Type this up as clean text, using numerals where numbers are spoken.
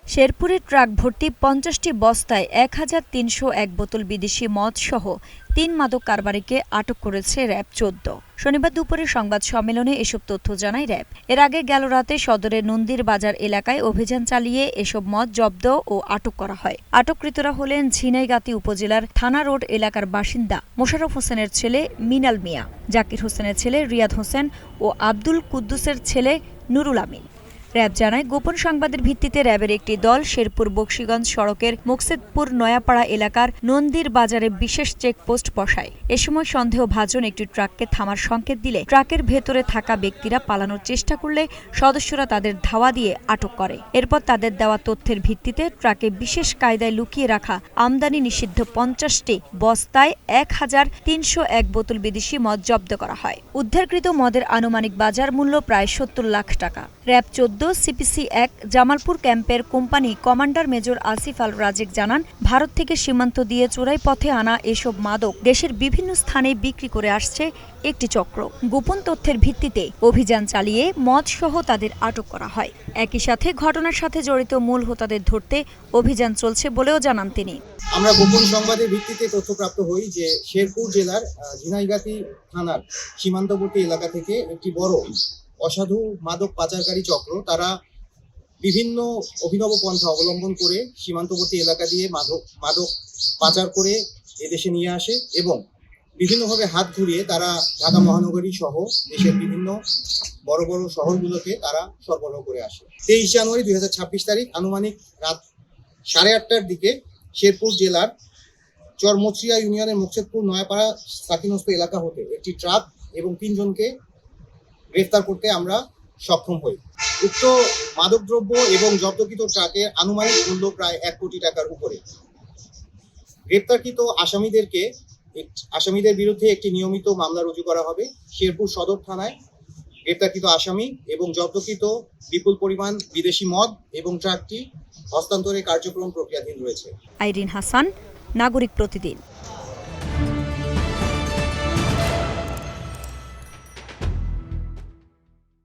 শেরপুরে ট্রাক ভর্তি ৫০টি বস্তায় ১,৩০১ বোতল বিদেশি মদসহ ৩ মাদক কারবারিকে আটক করেছে র্যাব-১৪। শনিবার দুপুরে সংবাদ সম্মেলনে এসব তথ্য জানায় র্যাব। এর আগে গেল রাতে সদরের নন্দীর বাজার এলাকায় অভিযান চালিয়ে এসব মদ জব্দ ও আটক করা হয়। আটককৃতরা হলেন ঝিনাইগাতী উপজেলার থানা রোড এলাকার বাসিন্দা মোশাররফ হোসেনের ছেলে মিনাল মিয়া, জাকির হোসেনের ছেলে রিয়াদ হোসেন ও আব্দুল কুদ্দুসের ছেলে নুরুল আমিন। র্যাব জানায়, গোপন সংবাদের ভিত্তিতে র্যাবের একটি দল শেরপুর বকশীগঞ্জ সড়কের মোকসেদপুর নয়াপাড়া এলাকার নন্দীর বাজারে বিশেষ চেকপোস্ট বসায়। এ সময় সন্দেহভাজন একটি ট্রাককে থামার সংকেত দিলে ট্রাকের ভেতরে থাকা ব্যক্তিরা পালানোর চেষ্টা করলে সদস্যরা তাদের ধাওয়া দিয়ে আটক করে। এরপর তাদের দেওয়া তথ্যের ভিত্তিতে ট্রাকে বিশেষ কায়দায় লুকিয়ে রাখা আমদানি নিষিদ্ধ ৫০টি বস্তায় ১,৩০১ বোতল বিদেশি মদ জব্দ করা হয়। উদ্ধারকৃত মদের আনুমানিক বাজার মূল্য প্রায় ৭০ লাখ টাকা। র্যাব-১৪ সিপিসি-১ জামালপুর ক্যাম্পের কোম্পানি কমান্ডার মেজর আসিফ আল রাজেক জানান, ভারত থেকে সীমান্ত দিয়ে চোরাই পথে আনা এসব মাদক দেশের বিভিন্ন স্থানে বিক্রি করে আসছে একটি চক্র। গোপন তথ্যের ভিত্তিতে অভিযান চালিয়ে মদসহ তাদের আটক করা হয়। একই সাথে ঘটনার সাথে জড়িত মূল হোতাদের ধরতে অভিযান চলছে বলেও জানান তিনি। আমরা গোপন সংবাদের ভিত্তিতে তথ্যপ্রাপ্ত হই যে শেরপুর জেলার ঝিনাইগাতী থানার সীমান্তবর্তী এলাকা থেকে একটি বড় অসাধু মাদক পাচারকারী চক্র তারা বিভিন্ন অভিনব পন্থা অবলম্বন করে সীমান্তবর্তী এলাকা দিয়ে মাদক পাচার করে এদেশে নিয়ে আসে এবং বিভিন্নভাবে হাত ঘুরিয়ে তারা ঢাকা মহানগরী সহ দেশের বিভিন্ন বড় বড় শহরগুলোতে তারা সরবরাহ করে আসে। ২৩ জানুয়ারি ২০২৬ তারিখ আনুমানিক রাত ৮:৩০টার দিকে শেরপুর জেলার চরমচরিয়া ইউনিয়নের মোকসেদপুর নয়াপাড়া সাকিনস্ত এলাকা হতে একটি ট্রাক এবং ৩ জনকে গ্রেফতার করতে আমরা সক্ষম হই। উক্ত মাদকদ্রব্য এবং জব্দকৃত ট্রাকের আনুমানিক মূল্য প্রায় ১ কোটি টাকার উপরে। গ্রেপ্তারকৃত আসামিদের বিরুদ্ধে একটি নিয়মিত মামলা রুজু করা হবে। শেরপুর সদর থানায় গ্রেপ্তারকৃত আসামি এবং জব্দকৃত বিপুল পরিমাণ বিদেশি মদ এবং ট্রাকটি হস্তান্তরের কার্যক্রম প্রক্রিয়াধীন রয়েছে। আইরিন হাসান, নাগরিক প্রতিদিন।